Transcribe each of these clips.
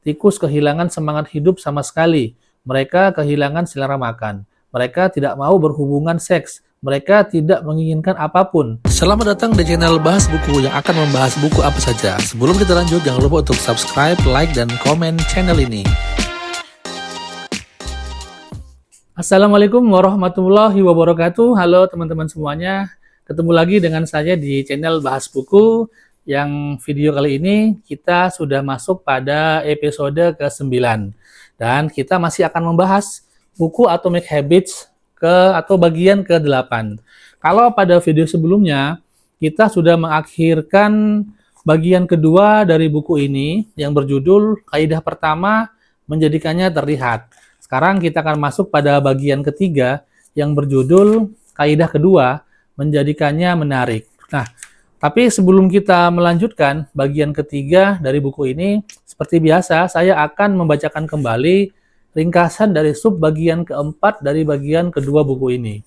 Tikus kehilangan semangat hidup sama sekali. Mereka kehilangan selera makan. Mereka tidak mau berhubungan seks. Mereka tidak menginginkan apapun. Selamat datang di channel Bahas Buku yang akan membahas buku apa saja. Sebelum kita lanjut, jangan lupa untuk subscribe, like, dan komen channel ini. Assalamualaikum warahmatullahi wabarakatuh. Halo teman-teman semuanya. Ketemu lagi dengan saya di channel Bahas Buku. Yang video kali ini kita sudah masuk pada episode ke-9. Dan kita masih akan membahas buku Atomic Habits atau bagian ke-8. Kalau pada video sebelumnya kita sudah mengakhirkan bagian kedua dari buku ini yang berjudul Kaidah Pertama Menjadikannya Terlihat. Sekarang kita akan masuk pada bagian ketiga yang berjudul Kaidah Kedua Menjadikannya Menarik. Nah, tapi sebelum kita melanjutkan bagian ketiga dari buku ini, seperti biasa saya akan membacakan kembali ringkasan dari sub bagian keempat dari bagian kedua buku ini.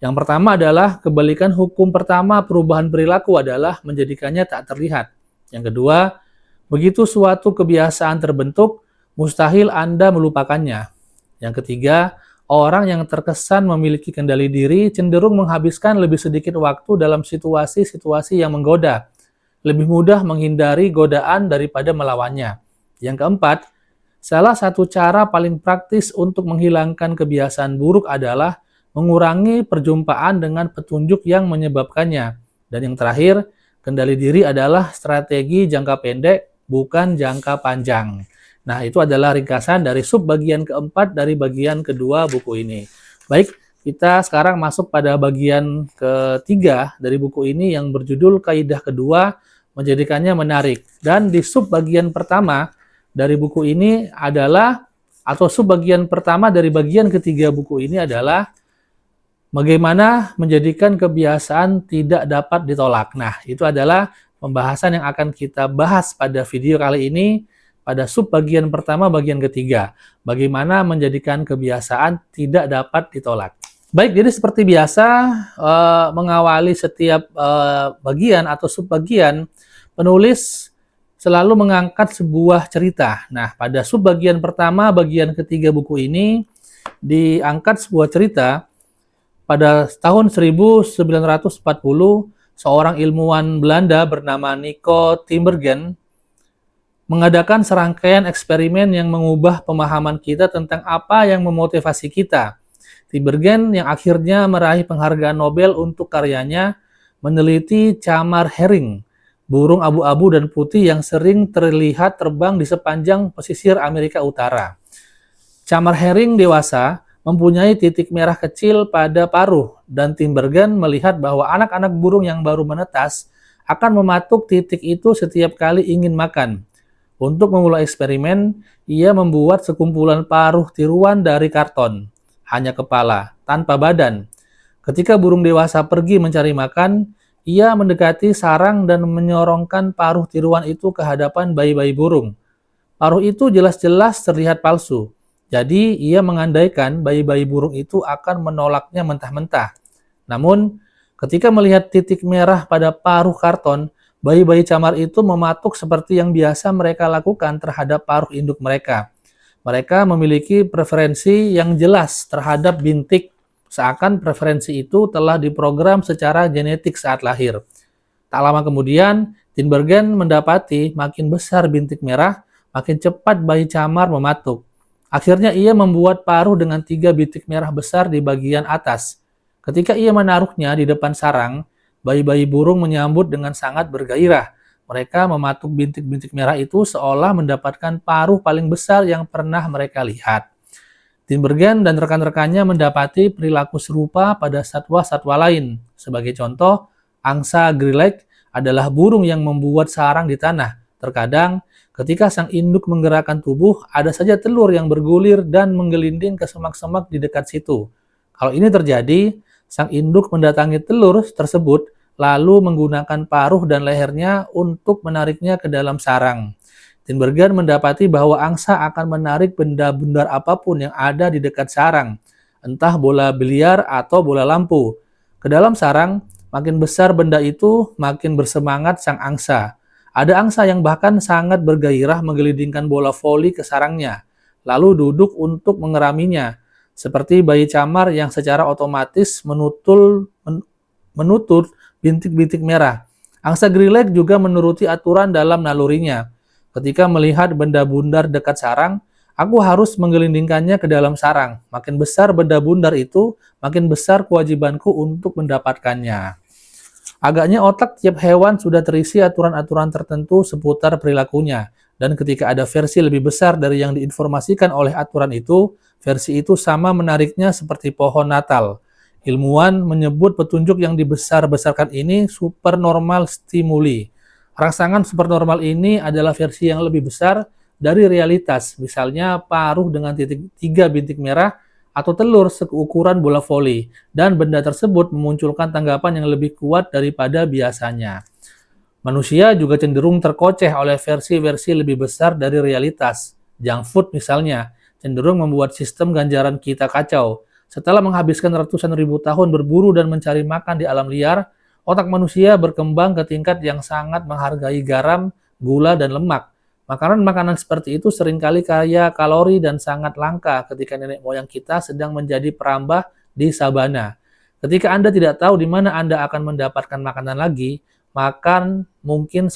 Yang pertama adalah kebalikan hukum pertama perubahan perilaku adalah menjadikannya tak terlihat. Yang kedua, begitu suatu kebiasaan terbentuk, mustahil Anda melupakannya. Yang ketiga, orang yang terkesan memiliki kendali diri cenderung menghabiskan lebih sedikit waktu dalam situasi-situasi yang menggoda, lebih mudah menghindari godaan daripada melawannya. Yang keempat, salah satu cara paling praktis untuk menghilangkan kebiasaan buruk adalah mengurangi perjumpaan dengan petunjuk yang menyebabkannya. Dan yang terakhir, kendali diri adalah strategi jangka pendek, bukan jangka panjang. Nah, itu adalah ringkasan dari sub bagian keempat dari bagian kedua buku ini. Baik, kita sekarang masuk pada bagian ketiga dari buku ini yang berjudul Kaidah Kedua Menjadikannya Menarik. Dan di sub bagian pertama dari buku ini adalah, atau sub bagian pertama dari bagian ketiga buku ini adalah bagaimana menjadikan kebiasaan tidak dapat ditolak. Nah, itu adalah pembahasan yang akan kita bahas pada video kali ini. Pada sub bagian pertama, bagian ketiga, bagaimana menjadikan kebiasaan tidak dapat ditolak. Baik, jadi seperti biasa, mengawali setiap bagian atau sub bagian, penulis selalu mengangkat sebuah cerita. Nah, pada sub bagian pertama, bagian ketiga buku ini, diangkat sebuah cerita pada tahun 1940, seorang ilmuwan Belanda bernama Nico Tinbergen mengadakan serangkaian eksperimen yang mengubah pemahaman kita tentang apa yang memotivasi kita. Tinbergen yang akhirnya meraih penghargaan Nobel untuk karyanya meneliti camar herring, burung abu-abu dan putih yang sering terlihat terbang di sepanjang pesisir Amerika Utara. Camar herring dewasa mempunyai titik merah kecil pada paruh, dan Tinbergen melihat bahwa anak-anak burung yang baru menetas akan mematuk titik itu setiap kali ingin makan. Untuk memulai eksperimen, ia membuat sekumpulan paruh tiruan dari karton, hanya kepala, tanpa badan. Ketika burung dewasa pergi mencari makan, ia mendekati sarang dan menyorongkan paruh tiruan itu ke hadapan bayi-bayi burung. Paruh itu jelas-jelas terlihat palsu, jadi ia mengandaikan bayi-bayi burung itu akan menolaknya mentah-mentah. Namun, ketika melihat titik merah pada paruh karton, bayi-bayi camar itu mematuk seperti yang biasa mereka lakukan terhadap paruh induk mereka. Mereka memiliki preferensi yang jelas terhadap bintik, seakan preferensi itu telah diprogram secara genetik saat lahir. Tak lama kemudian, Tinbergen mendapati makin besar bintik merah, makin cepat bayi camar mematuk. Akhirnya ia membuat paruh dengan 3 bintik merah besar di bagian atas. Ketika ia menaruhnya di depan sarang, bayi-bayi burung menyambut dengan sangat bergairah. Mereka mematuk bintik-bintik merah itu seolah mendapatkan paruh paling besar yang pernah mereka lihat. Tinbergen dan rekan-rekannya mendapati perilaku serupa pada satwa-satwa lain. Sebagai contoh, angsa grilek adalah burung yang membuat sarang di tanah. Terkadang, ketika sang induk menggerakkan tubuh, ada saja telur yang bergulir dan menggelinding ke semak-semak di dekat situ. Kalau ini terjadi, sang induk mendatangi telur tersebut, lalu menggunakan paruh dan lehernya untuk menariknya ke dalam sarang. Tinbergen mendapati bahwa angsa akan menarik benda bundar apapun yang ada di dekat sarang, entah bola biliar atau bola lampu, ke dalam sarang. Makin besar benda itu, makin bersemangat sang angsa. Ada angsa yang bahkan sangat bergairah menggelindingkan bola voli ke sarangnya, lalu duduk untuk mengeraminya, seperti bayi camar yang secara otomatis menutur bintik-bintik merah. Angsa Grilek juga menuruti aturan dalam nalurinya. Ketika melihat benda bundar dekat sarang, aku harus menggelindingkannya ke dalam sarang. Makin besar benda bundar itu, makin besar kewajibanku untuk mendapatkannya. Agaknya otak tiap hewan sudah terisi aturan-aturan tertentu seputar perilakunya. Dan ketika ada versi lebih besar dari yang diinformasikan oleh aturan itu, versi itu sama menariknya seperti pohon Natal. Ilmuwan menyebut petunjuk yang dibesar-besarkan ini supernormal stimuli. Rangsangan supernormal ini adalah versi yang lebih besar dari realitas, misalnya paruh dengan tiga bintik merah atau telur seukuran bola voli, dan benda tersebut memunculkan tanggapan yang lebih kuat daripada biasanya. Manusia juga cenderung terkoceh oleh versi-versi lebih besar dari realitas. Junk food misalnya, cenderung membuat sistem ganjaran kita kacau. Setelah menghabiskan ratusan ribu tahun berburu dan mencari makan di alam liar, otak manusia berkembang ke tingkat yang sangat menghargai garam, gula, dan lemak. Makanan-makanan seperti itu seringkali kaya kalori dan sangat langka ketika nenek moyang kita sedang menjadi perambah di sabana. Ketika Anda tidak tahu di mana Anda akan mendapatkan makanan lagi, makan mungkin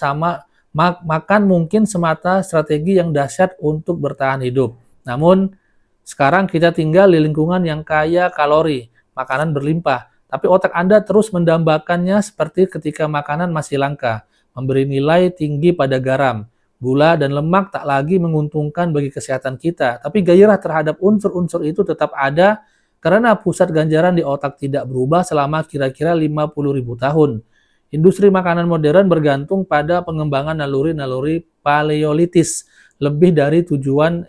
semata strategi yang dahsyat untuk bertahan hidup. Namun, sekarang kita tinggal di lingkungan yang kaya kalori, makanan berlimpah, tapi otak Anda terus mendambakannya seperti ketika makanan masih langka, memberi nilai tinggi pada garam. Gula dan lemak tak lagi menguntungkan bagi kesehatan kita, tapi gairah terhadap unsur-unsur itu tetap ada karena pusat ganjaran di otak tidak berubah selama kira-kira 50.000 tahun. Industri makanan modern bergantung pada pengembangan naluri-naluri paleolitis, lebih dari tujuan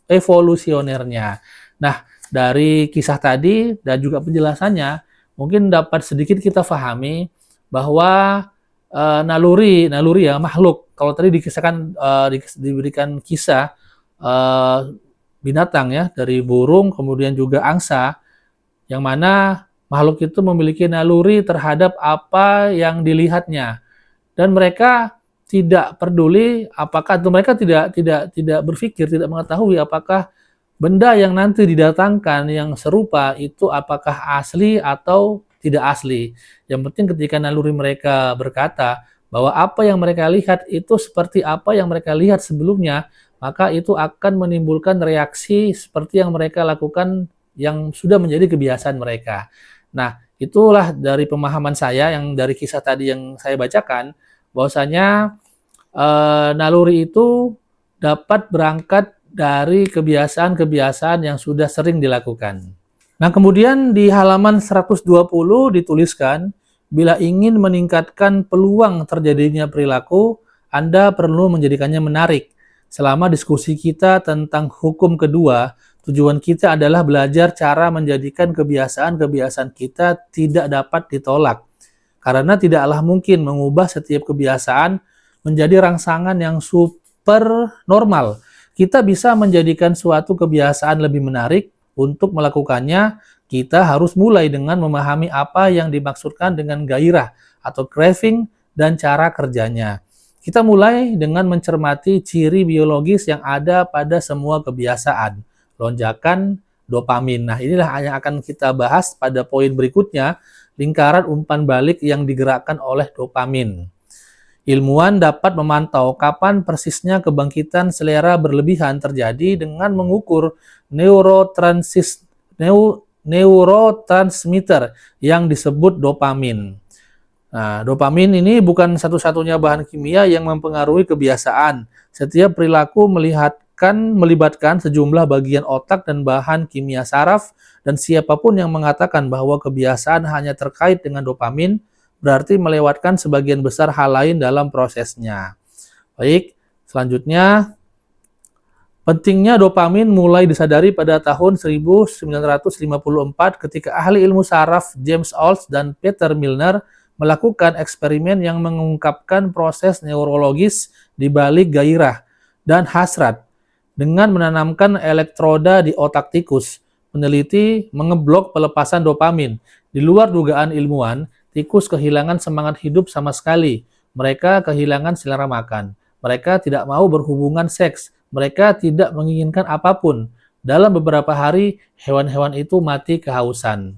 evolusionernya. Nah, dari kisah tadi dan juga penjelasannya, mungkin dapat sedikit kita pahami bahwa naluri ya makhluk. Kalau tadi dikisahkan diberikan kisah binatang ya, dari burung kemudian juga angsa, yang mana makhluk itu memiliki naluri terhadap apa yang dilihatnya, dan mereka tidak peduli apakah, atau mereka tidak berpikir, tidak mengetahui apakah benda yang nanti didatangkan yang serupa itu apakah asli atau tidak asli. Yang penting ketika naluri mereka berkata bahwa apa yang mereka lihat itu seperti apa yang mereka lihat sebelumnya, maka itu akan menimbulkan reaksi seperti yang mereka lakukan yang sudah menjadi kebiasaan mereka. Nah, itulah dari pemahaman saya yang dari kisah tadi yang saya bacakan, bahwasanya naluri itu dapat berangkat dari kebiasaan-kebiasaan yang sudah sering dilakukan. Nah, kemudian di halaman 120 dituliskan, bila ingin meningkatkan peluang terjadinya perilaku, Anda perlu menjadikannya menarik. Selama diskusi kita tentang hukum kedua, tujuan kita adalah belajar cara menjadikan kebiasaan-kebiasaan kita tidak dapat ditolak. Karena tidaklah mungkin mengubah setiap kebiasaan menjadi rangsangan yang super normal. Kita bisa menjadikan suatu kebiasaan lebih menarik. Untuk melakukannya, kita harus mulai dengan memahami apa yang dimaksudkan dengan gairah atau craving dan cara kerjanya. Kita mulai dengan mencermati ciri biologis yang ada pada semua kebiasaan. Lonjakan dopamin. Nah, inilah yang akan kita bahas pada poin berikutnya, lingkaran umpan balik yang digerakkan oleh dopamin. Ilmuwan dapat memantau kapan persisnya kebangkitan selera berlebihan terjadi dengan mengukur neurotransmitter yang disebut dopamin. Nah, dopamin ini bukan satu-satunya bahan kimia yang mempengaruhi kebiasaan. Setiap perilaku melibatkan sejumlah bagian otak dan bahan kimia saraf, dan siapapun yang mengatakan bahwa kebiasaan hanya terkait dengan dopamin, berarti melewatkan sebagian besar hal lain dalam prosesnya. Baik, selanjutnya, pentingnya dopamin mulai disadari pada tahun 1954 ketika ahli ilmu saraf James Olds dan Peter Milner melakukan eksperimen yang mengungkapkan proses neurologis di balik gairah dan hasrat. Dengan menanamkan elektroda di otak tikus, peneliti mengeblok pelepasan dopamin. Di luar dugaan ilmuwan, tikus kehilangan semangat hidup sama sekali. mereka kehilangan selera makan, mereka tidak mau berhubungan seks, mereka tidak menginginkan apapun. Dalam beberapa hari, hewan-hewan itu mati kehausan.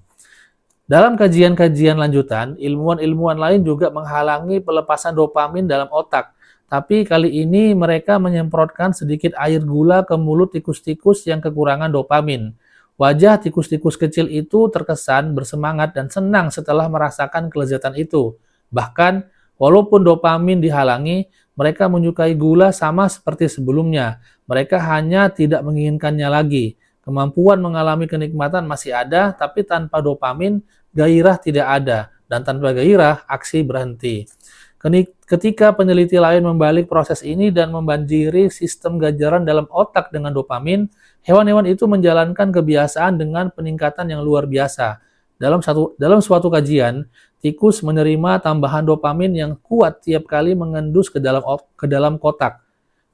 Dalam kajian-kajian lanjutan, ilmuwan-ilmuwan lain juga menghalangi pelepasan dopamin dalam otak. Tapi kali ini mereka menyemprotkan sedikit air gula ke mulut tikus-tikus yang kekurangan dopamin. Wajah tikus-tikus kecil itu terkesan bersemangat dan senang setelah merasakan kelezatan itu. Bahkan, walaupun dopamin dihalangi, mereka menyukai gula sama seperti sebelumnya. Mereka hanya tidak menginginkannya lagi. Kemampuan mengalami kenikmatan masih ada, tapi tanpa dopamin, gairah tidak ada. Dan tanpa gairah, aksi berhenti. Ketika peneliti lain membalik proses ini dan membanjiri sistem ganjaran dalam otak dengan dopamin, hewan-hewan itu menjalankan kebiasaan dengan peningkatan yang luar biasa. Dalam suatu kajian, tikus menerima tambahan dopamin yang kuat tiap kali mengendus ke dalam kotak.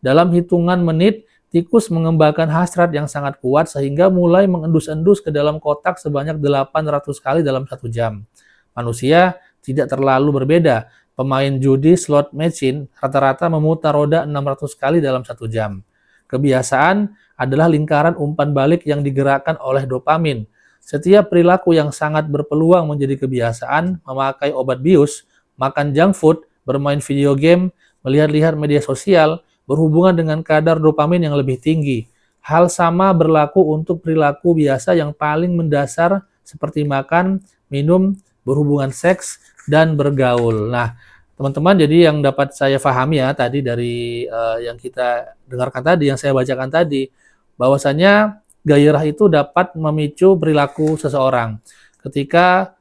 Dalam hitungan menit, tikus mengembangkan hasrat yang sangat kuat sehingga mulai mengendus-endus ke dalam kotak sebanyak 800 kali dalam 1 jam. Manusia tidak terlalu berbeda. Pemain judi slot machine rata-rata memutar roda 600 kali dalam 1 jam. Kebiasaan adalah lingkaran umpan balik yang digerakkan oleh dopamin. Setiap perilaku yang sangat berpeluang menjadi kebiasaan, memakai obat bius, makan junk food, bermain video game, melihat-lihat media sosial, berhubungan dengan kadar dopamin yang lebih tinggi. Hal sama berlaku untuk perilaku biasa yang paling mendasar seperti makan, minum, berhubungan seks, dan bergaul. Nah, teman-teman, jadi yang dapat saya pahami ya tadi dari yang kita dengarkan tadi, yang saya bacakan tadi, bahwasanya gairah itu dapat memicu perilaku seseorang. Ketika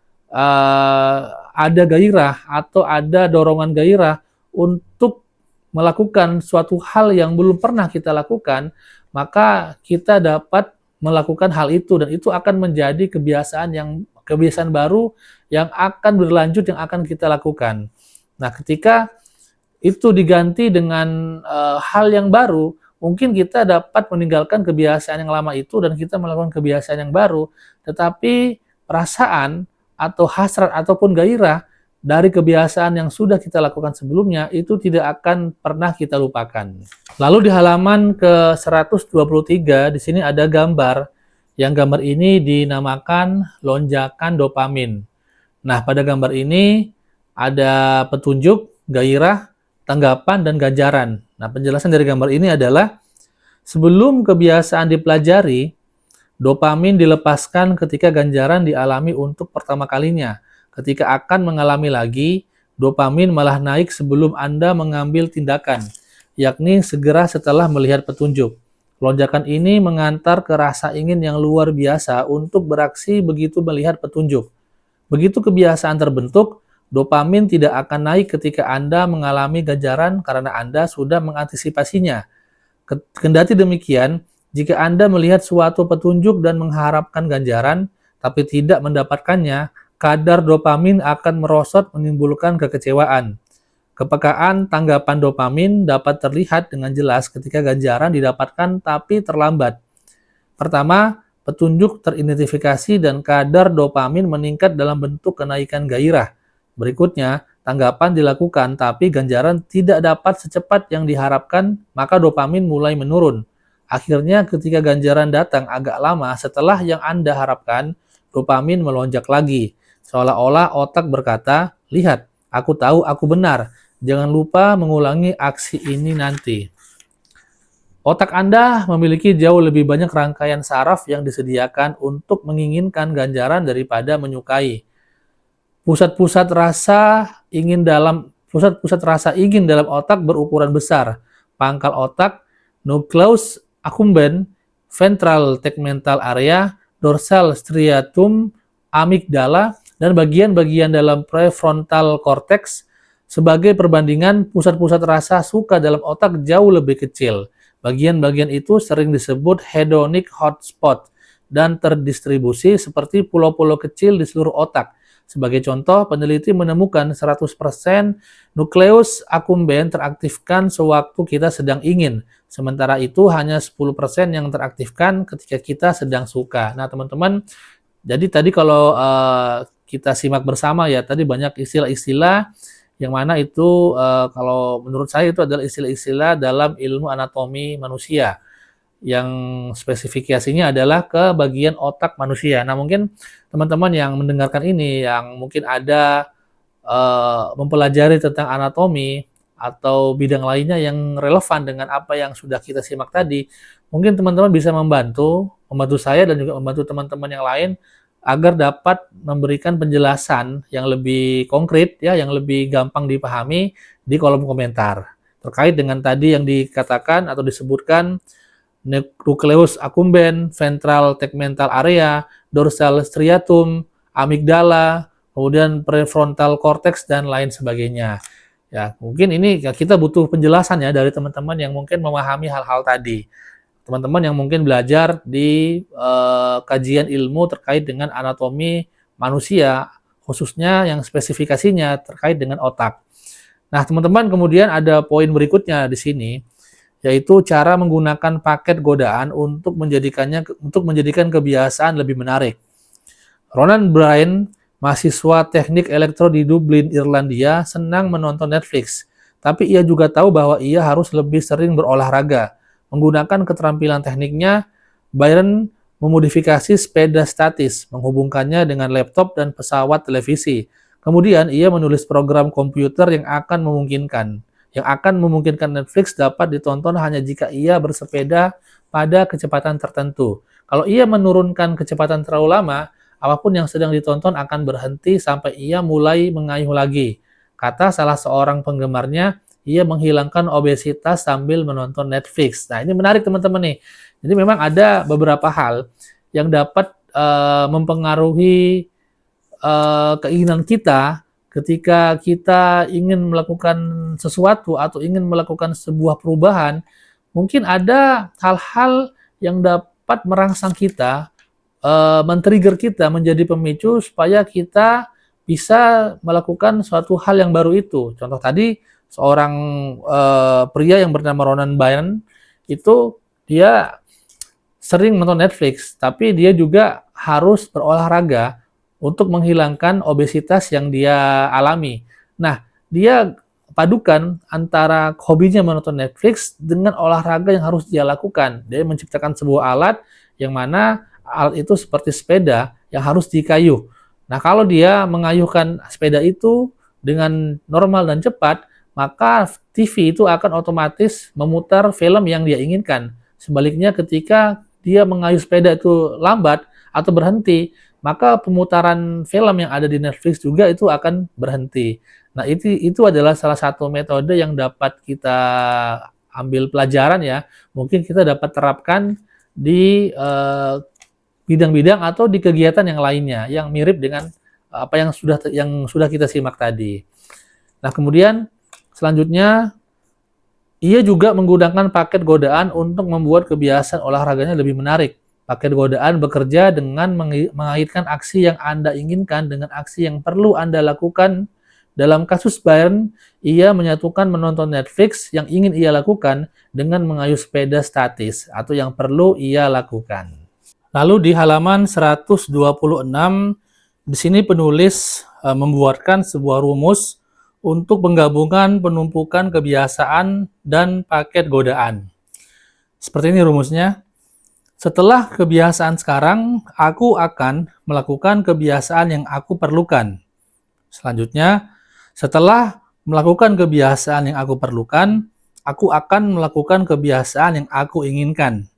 ada gairah atau ada dorongan gairah untuk melakukan suatu hal yang belum pernah kita lakukan, maka kita dapat melakukan hal itu dan itu akan menjadi kebiasaan baru yang akan berlanjut, yang akan kita lakukan. Nah, ketika itu diganti dengan hal yang baru, mungkin kita dapat meninggalkan kebiasaan yang lama itu dan kita melakukan kebiasaan yang baru, tetapi perasaan atau hasrat ataupun gairah dari kebiasaan yang sudah kita lakukan sebelumnya itu tidak akan pernah kita lupakan. Lalu di halaman ke-123 di sini ada gambar, yang gambar ini dinamakan lonjakan dopamin. Nah, pada gambar ini ada petunjuk, gairah, tanggapan, dan ganjaran. Nah, penjelasan dari gambar ini adalah sebelum kebiasaan dipelajari, dopamin dilepaskan ketika ganjaran dialami untuk pertama kalinya. Ketika akan mengalami lagi, dopamin malah naik sebelum Anda mengambil tindakan, yakni segera setelah melihat petunjuk. Lonjakan ini mengantar ke rasa ingin yang luar biasa untuk beraksi begitu melihat petunjuk. Begitu kebiasaan terbentuk, dopamin tidak akan naik ketika Anda mengalami ganjaran karena Anda sudah mengantisipasinya. Kendati demikian, jika Anda melihat suatu petunjuk dan mengharapkan ganjaran, tapi tidak mendapatkannya, kadar dopamin akan merosot menimbulkan kekecewaan. Kepekaan tanggapan dopamin dapat terlihat dengan jelas ketika ganjaran didapatkan tapi terlambat. Pertama, petunjuk teridentifikasi dan kadar dopamin meningkat dalam bentuk kenaikan gairah. Berikutnya, tanggapan dilakukan tapi ganjaran tidak dapat secepat yang diharapkan, maka dopamin mulai menurun. Akhirnya ketika ganjaran datang agak lama setelah yang Anda harapkan, dopamin melonjak lagi. Seolah-olah otak berkata, lihat, aku tahu aku benar. Jangan lupa mengulangi aksi ini nanti. Otak Anda memiliki jauh lebih banyak rangkaian saraf yang disediakan untuk menginginkan ganjaran daripada menyukai. Pusat-pusat rasa ingin dalam otak berukuran besar. Pangkal otak, nucleus accumbens, ventral tegmental area, dorsal striatum, amigdala, dan bagian-bagian dalam prefrontal cortex. Sebagai perbandingan, pusat-pusat rasa suka dalam otak jauh lebih kecil. Bagian-bagian itu sering disebut hedonic hotspot dan terdistribusi seperti pulau-pulau kecil di seluruh otak. Sebagai contoh, peneliti menemukan 100% nukleus accumbens teraktifkan sewaktu kita sedang ingin. Sementara itu hanya 10% yang teraktifkan ketika kita sedang suka. Nah, teman-teman, jadi tadi kalau kita simak bersama ya, tadi banyak istilah-istilah yang mana itu kalau menurut saya itu adalah istilah-istilah dalam ilmu anatomi manusia yang spesifikasinya adalah ke bagian otak manusia. Nah, mungkin teman-teman yang mendengarkan ini yang mungkin ada mempelajari tentang anatomi atau bidang lainnya yang relevan dengan apa yang sudah kita simak tadi, mungkin teman-teman bisa membantu saya dan juga membantu teman-teman yang lain agar dapat memberikan penjelasan yang lebih konkret ya, yang lebih gampang dipahami di kolom komentar terkait dengan tadi yang dikatakan atau disebutkan nucleus accumbens, ventral tegmental area, dorsal striatum, amigdala, kemudian prefrontal cortex dan lain sebagainya. Ya, mungkin ini kita butuh penjelasan ya dari teman-teman yang mungkin memahami hal-hal tadi. Teman-teman yang mungkin belajar di kajian ilmu terkait dengan anatomi manusia, khususnya yang spesifikasinya terkait dengan otak. Nah, teman-teman kemudian ada poin berikutnya di sini, yaitu cara menggunakan paket godaan untuk menjadikan kebiasaan lebih menarik. Ronan Bryan, mahasiswa teknik elektro di Dublin, Irlandia, senang menonton Netflix, tapi ia juga tahu bahwa ia harus lebih sering berolahraga. Menggunakan keterampilan tekniknya, Byron memodifikasi sepeda statis, menghubungkannya dengan laptop dan pesawat televisi. Kemudian ia menulis program komputer yang akan memungkinkan Netflix dapat ditonton hanya jika ia bersepeda pada kecepatan tertentu. Kalau ia menurunkan kecepatan terlalu lama, apapun yang sedang ditonton akan berhenti sampai ia mulai mengayuh lagi. Kata salah seorang penggemarnya, ia menghilangkan obesitas sambil menonton Netflix. Nah, ini menarik teman-teman nih. Jadi memang ada beberapa hal yang dapat mempengaruhi keinginan kita ketika kita ingin melakukan sesuatu atau ingin melakukan sebuah perubahan. Mungkin ada hal-hal yang dapat merangsang kita, men-trigger kita menjadi pemicu supaya kita bisa melakukan suatu hal yang baru itu. Contoh tadi, seorang pria yang bernama Ronan Bryan itu dia sering menonton Netflix, tapi dia juga harus berolahraga untuk menghilangkan obesitas yang dia alami. Nah, dia padukan antara hobinya menonton Netflix dengan olahraga yang harus dia lakukan. Dia menciptakan sebuah alat yang mana alat itu seperti sepeda yang harus dikayuh. Nah, kalau dia mengayuhkan sepeda itu dengan normal dan cepat, maka TV itu akan otomatis memutar film yang dia inginkan. Sebaliknya ketika dia mengayuh sepeda itu lambat atau berhenti, maka pemutaran film yang ada di Netflix juga itu akan berhenti. Nah, itu adalah salah satu metode yang dapat kita ambil pelajaran ya. Mungkin kita dapat terapkan di bidang-bidang atau di kegiatan yang lainnya yang mirip dengan apa yang sudah kita simak tadi. Nah, kemudian selanjutnya ia juga menggunakan paket godaan untuk membuat kebiasaan olahraganya lebih menarik. Paket godaan bekerja dengan mengaitkan aksi yang Anda inginkan dengan aksi yang perlu Anda lakukan. Dalam kasus Byron, ia menyatukan menonton Netflix yang ingin ia lakukan dengan mengayuh sepeda statis atau yang perlu ia lakukan. Lalu di halaman 126, di sini penulis membuatkan sebuah rumus untuk penggabungan penumpukan kebiasaan dan paket godaan. Seperti ini rumusnya. Setelah kebiasaan sekarang, aku akan melakukan kebiasaan yang aku perlukan. Selanjutnya, setelah melakukan kebiasaan yang aku perlukan, aku akan melakukan kebiasaan yang aku inginkan.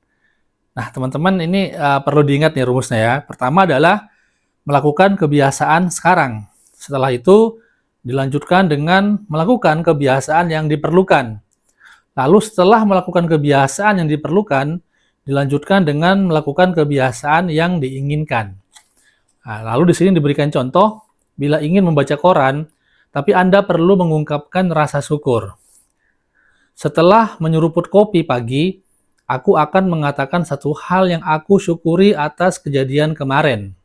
Nah, teman-teman, ini perlu diingat nih rumusnya ya. Pertama adalah melakukan kebiasaan sekarang. Setelah itu, dilanjutkan dengan melakukan kebiasaan yang diperlukan. Lalu setelah melakukan kebiasaan yang diperlukan, dilanjutkan dengan melakukan kebiasaan yang diinginkan. Nah, lalu di sini diberikan contoh, bila ingin membaca koran, tapi Anda perlu mengungkapkan rasa syukur. Setelah menyeruput kopi pagi, aku akan mengatakan satu hal yang aku syukuri atas kejadian kemarin.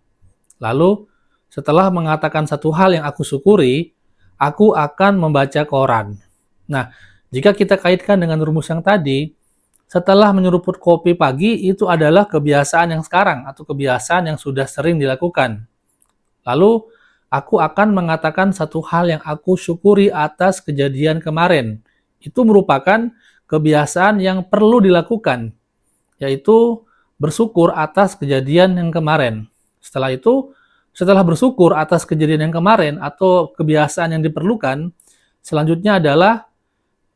Lalu, setelah mengatakan satu hal yang aku syukuri, aku akan membaca koran. Nah, jika kita kaitkan dengan rumus yang tadi, setelah menyeruput kopi pagi itu adalah kebiasaan yang sekarang atau kebiasaan yang sudah sering dilakukan. Lalu aku akan mengatakan satu hal yang aku syukuri atas kejadian kemarin. Itu merupakan kebiasaan yang perlu dilakukan, yaitu bersyukur atas kejadian yang kemarin. Setelah itu, setelah bersyukur atas kejadian yang kemarin atau kebiasaan yang diperlukan, selanjutnya adalah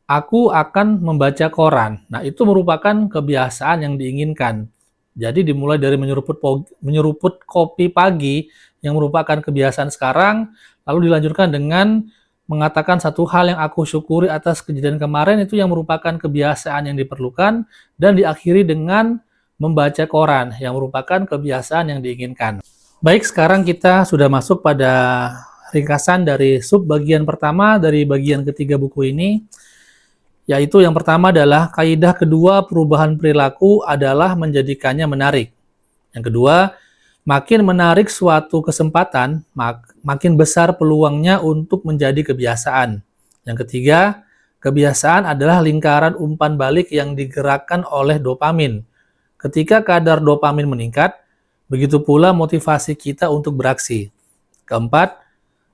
aku akan membaca koran. Nah, itu merupakan kebiasaan yang diinginkan. Jadi dimulai dari menyeruput kopi pagi yang merupakan kebiasaan sekarang, lalu dilanjutkan dengan mengatakan satu hal yang aku syukuri atas kejadian kemarin itu yang merupakan kebiasaan yang diperlukan, dan diakhiri dengan membaca koran yang merupakan kebiasaan yang diinginkan. Baik, sekarang kita sudah masuk pada ringkasan dari sub bagian pertama dari bagian ketiga buku ini, yaitu yang pertama adalah kaidah kedua perubahan perilaku adalah menjadikannya menarik. Yang kedua, makin menarik suatu kesempatan, makin besar peluangnya untuk menjadi kebiasaan. Yang ketiga, kebiasaan adalah lingkaran umpan balik yang digerakkan oleh dopamin. Ketika kadar dopamin meningkat, begitu pula motivasi kita untuk beraksi. Keempat,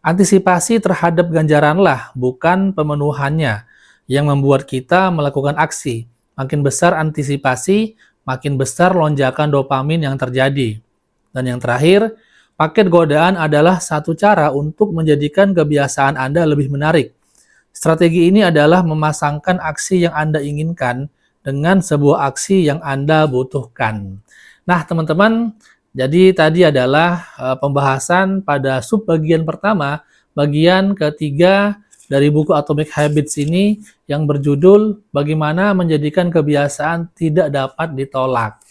antisipasi terhadap ganjaranlah, bukan pemenuhannya, yang membuat kita melakukan aksi. Makin besar antisipasi, makin besar lonjakan dopamin yang terjadi. Dan yang terakhir, paket godaan adalah satu cara untuk menjadikan kebiasaan Anda lebih menarik. Strategi ini adalah memasangkan aksi yang Anda inginkan dengan sebuah aksi yang Anda butuhkan. Nah, teman-teman, jadi tadi adalah pembahasan pada sub bagian pertama, bagian ketiga dari buku Atomic Habits ini yang berjudul Bagaimana Menjadikan Kebiasaan Tidak Dapat Ditolak.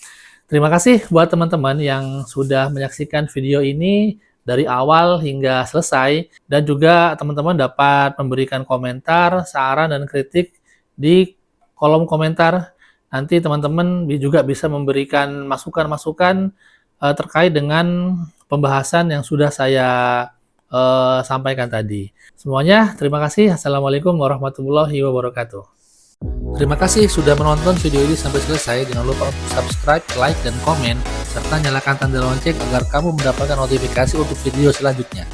Terima kasih buat teman-teman yang sudah menyaksikan video ini dari awal hingga selesai, dan juga teman-teman dapat memberikan komentar, saran, dan kritik di kolom komentar. Nanti teman-teman juga bisa memberikan masukan-masukan terkait dengan pembahasan yang sudah saya sampaikan tadi. Semuanya, terima kasih. Assalamualaikum warahmatullahi wabarakatuh. Terima kasih sudah menonton video ini sampai selesai. Jangan lupa untuk subscribe, like, dan komen, serta nyalakan tanda lonceng agar kamu mendapatkan notifikasi untuk video selanjutnya.